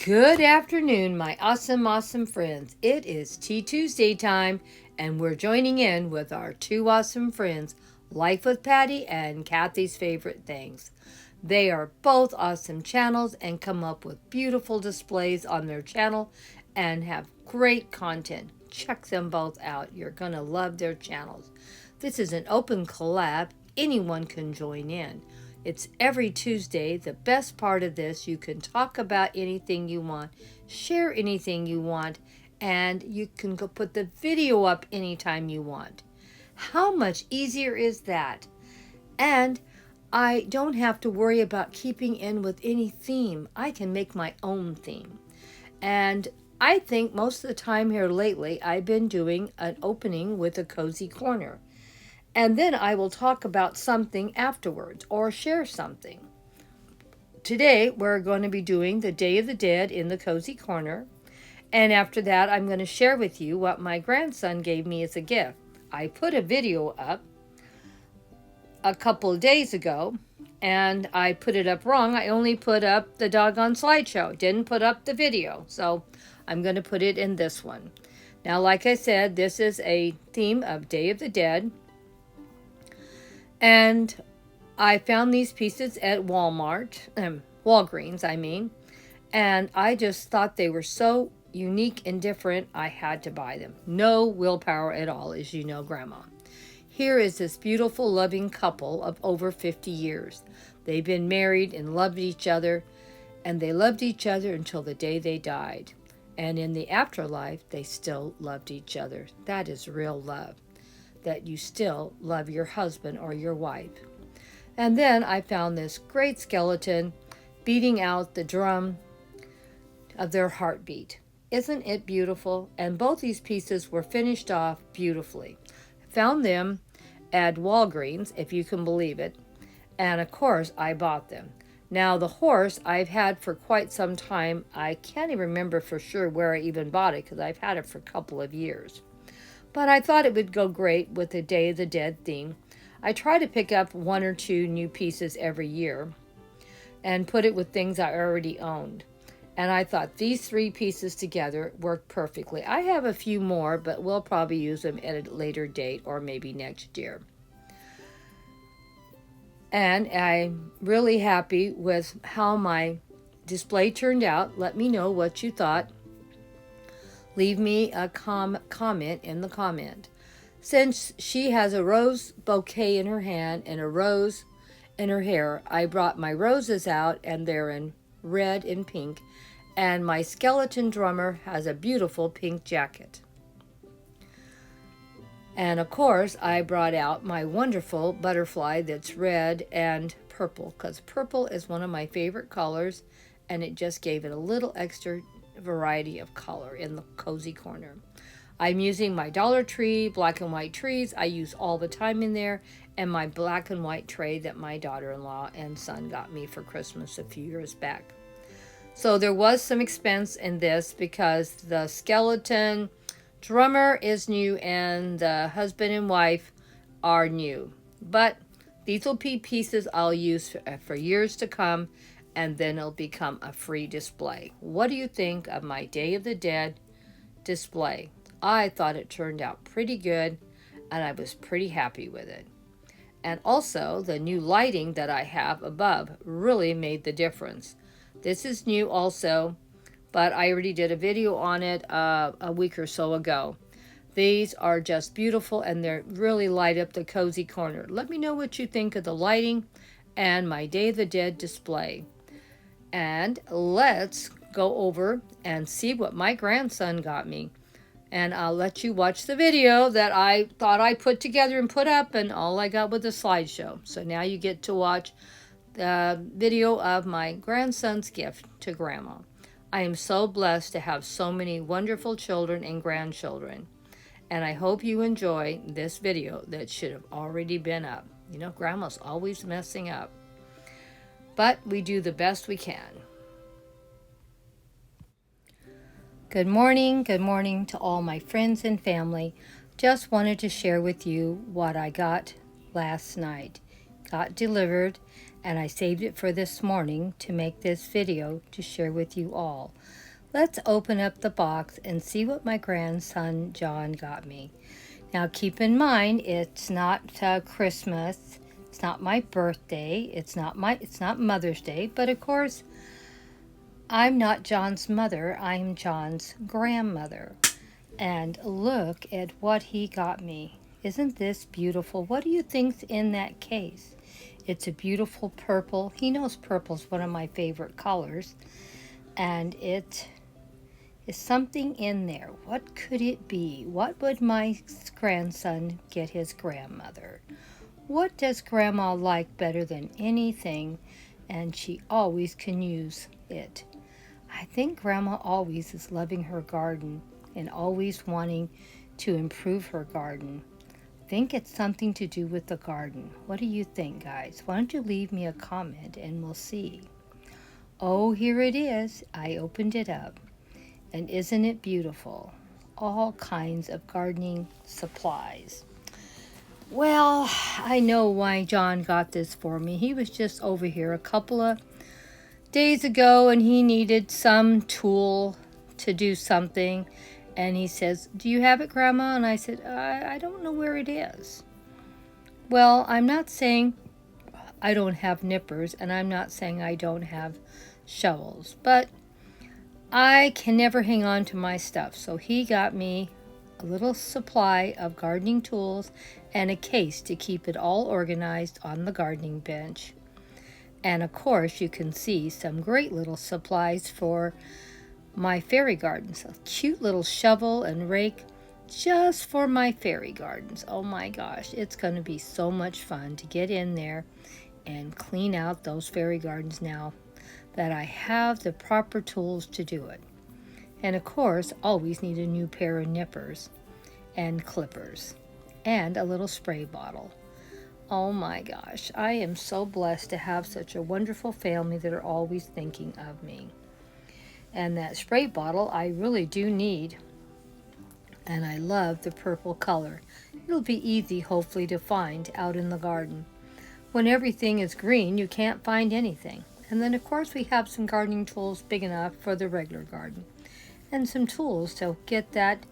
Good afternoon, my awesome friends. It is Tea Tuesday time, and we're joining in with our two awesome friends, Life with Patty and Kathy's Favorite Things. They are both awesome channels and come up with beautiful displays on their channel and have great content. Check them both out. You're going to love their channels. This is an open collab. Anyone can join in. It's every Tuesday. The best part of this, you can talk about anything you want, share anything you want, and you can go put the video up anytime you want. How much easier is that? And I don't have to worry about keeping in with any theme. I can make my own theme. And I think most of the time here lately, I've been doing an opening with a cozy corner. And then I will talk about something afterwards or share something. Today, we're going to be doing the Day of the Dead in the Cozy Corner. And after that, I'm going to share with you what my grandson gave me as a gift. I put a video up a couple of days ago, and I put it up wrong. I only put up the doggone slideshow, didn't put up the video. So I'm going to put it in this one. Now, like I said, this is a theme of Day of the Dead. And I found these pieces at Walgreens, and I just thought they were so unique and different, I had to buy them. No willpower at all, as you know, Grandma. Here is this beautiful, loving couple of over 50 years. They've been married and loved each other, and they loved each other until the day they died. And in the afterlife, they still loved each other. That is real love. That you still love your husband or your wife. And then I found this great skeleton beating out the drum of their heartbeat. Isn't it beautiful? And both these pieces were finished off beautifully. Found them at Walgreens, if you can believe it. And of course, I bought them. Now, the horse I've had for quite some time. I can't even remember for sure where I even bought it because I've had it for a couple of years. But I thought it would go great with the Day of the Dead theme. I try to pick up one or two new pieces every year and put it with things I already owned. And I thought these three pieces together worked perfectly. I have a few more, but we'll probably use them at a later date or maybe next year. And I'm really happy with how my display turned out. Let me know what you thought. Leave me a comment in the comment. Since she has a rose bouquet in her hand and a rose in her hair, I brought my roses out, and they're in red and pink. And my skeleton drummer has a beautiful pink jacket. And of course, I brought out my wonderful butterfly that's red and purple, because purple is one of my favorite colors, and it just gave it a little extra variety of color in the cozy corner. I'm using my Dollar Tree black and white trees I use all the time in there, and my black and white tray that my daughter-in-law and son got me for Christmas a few years back. So there was some expense in this because the skeleton drummer is new and the husband and wife are new. But these will be pieces I'll use for years to come, and then it'll become a free display. What do you think of my Day of the Dead display? I thought it turned out pretty good, and I was pretty happy with it. And also, the new lighting that I have above really made the difference. This is new also, but I already did a video on it a week or so ago. These are just beautiful, and they really light up the cozy corner. Let me know what you think of the lighting and my Day of the Dead display. And let's go over and see what my grandson got me. And I'll let you watch the video that I thought I put together and put up, and all I got was a slideshow. So now you get to watch the video of my grandson's gift to Grandma. I am so blessed to have so many wonderful children and grandchildren. And I hope you enjoy this video that should have already been up. You know, Grandma's always messing up. But we do the best we can. Good morning to all my friends and family. Just wanted to share with you what I got last night. Got delivered, and I saved it for this morning to make this video to share with you all. Let's open up the box and see what my grandson John got me. Now keep in mind, it's not Christmas, it's not my birthday, it's not Mother's Day, but of course I'm not John's mother, I'm John's grandmother. And look at what he got me. Isn't this beautiful? What do you think's in that case? It's a beautiful purple. He knows purple's one of my favorite colors. And it is something in there. What could it be? What would my grandson get his grandmother? What does Grandma like better than anything? And she always can use it. I think Grandma always is loving her garden and always wanting to improve her garden. I think it's something to do with the garden. What do you think, guys? Why don't you leave me a comment and we'll see. Oh, here it is. I opened it up. And isn't it beautiful? All kinds of gardening supplies. Well, I know why John got this for me. He was just over here a couple of days ago and he needed some tool to do something. And he says, "Do you have it, Grandma?" And I said, I don't know where it is. Well, I'm not saying I don't have nippers, and I'm not saying I don't have shovels, but I can never hang on to my stuff. So he got me a little supply of gardening tools and a case to keep it all organized on the gardening bench. And of course, you can see some great little supplies for my fairy gardens. A cute little shovel and rake just for my fairy gardens. Oh my gosh, it's going to be so much fun to get in there and clean out those fairy gardens now that I have the proper tools to do it. And of course, always need a new pair of nippers and clippers and a little spray bottle. Oh my gosh, I am so blessed to have such a wonderful family that are always thinking of me. And that spray bottle I really do need. And I love the purple color. It'll be easy, hopefully, to find out in the garden. When everything is green, you can't find anything. And then, of course, we have some gardening tools big enough for the regular garden. And some tools to get that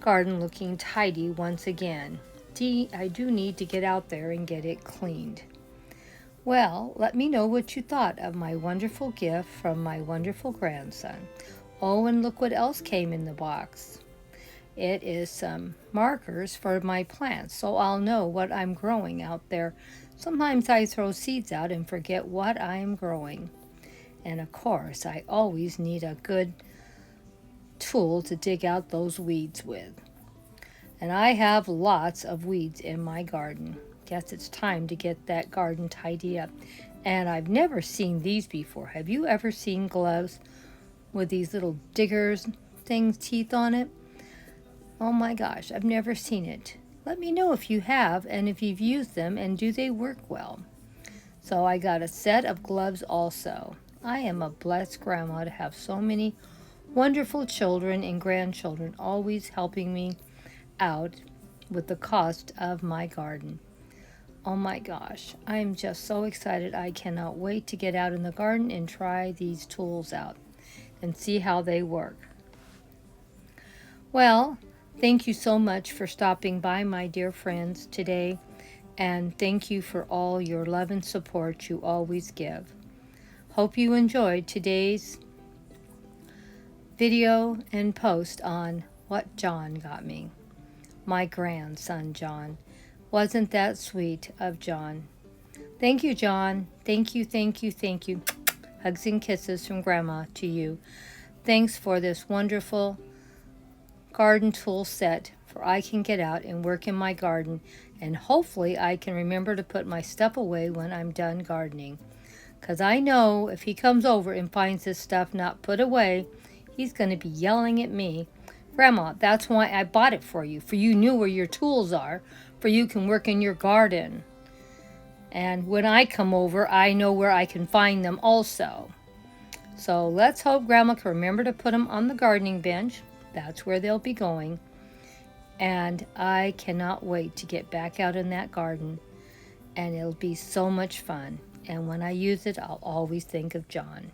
garden looking tidy once again. I do need to get out there and get it cleaned. Well, let me know what you thought of my wonderful gift from my wonderful grandson. Oh, and look what else came in the box. It is some markers for my plants, so I'll know what I'm growing out there. Sometimes I throw seeds out and forget what I'm growing. And of course, I always need a good tool to dig out those weeds with. And I have lots of weeds in my garden. Guess it's time to get that garden tidy up. And I've never seen these before. Have you ever seen gloves with these little diggers things, teeth on it? Oh my gosh, I've never seen it. Let me know if you have and if you've used them and do they work well. So I got a set of gloves also. I am a blessed grandma to have so many wonderful children and grandchildren always helping me out with the cost of my garden. Oh my gosh, I'm just so excited. I cannot wait to get out in the garden and try these tools out and see how they work. Well, thank you so much for stopping by, my dear friends, today. And thank you for all your love and support you always give. Hope you enjoyed today's video and post on what John got me. My grandson, John. Wasn't that sweet of John? Thank you, John. Thank you, thank you, thank you. Hugs and kisses from Grandma to you. Thanks for this wonderful garden tool set for I can get out and work in my garden, and hopefully I can remember to put my stuff away when I'm done gardening. Because I know if he comes over and finds this stuff not put away, he's going to be yelling at me. Grandma, that's why I bought it for you you knew where your tools are, for you can work in your garden. And when I come over, I know where I can find them also. So let's hope Grandma can remember to put them on the gardening bench. That's where they'll be going. And I cannot wait to get back out in that garden. And it'll be so much fun. And when I use it, I'll always think of John.